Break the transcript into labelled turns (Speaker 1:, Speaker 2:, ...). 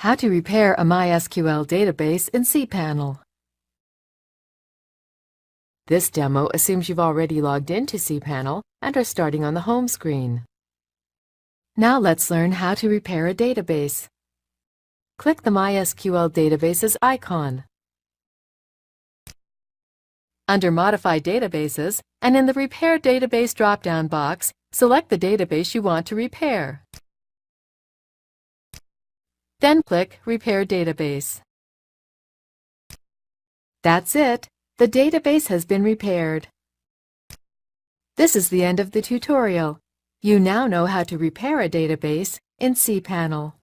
Speaker 1: How to repair a MySQL database in cPanel. This demo assumes you've already logged into cPanel and are starting on the home screen. Now let's learn how to repair a database. Click the MySQL databases icon. Under Modify Databases, and in the Repair Database drop-down box, select the database you want to repair. Then click Repair Database. That's it! The database has been repaired. This is the end of the tutorial. You now know how to repair a database in cPanel.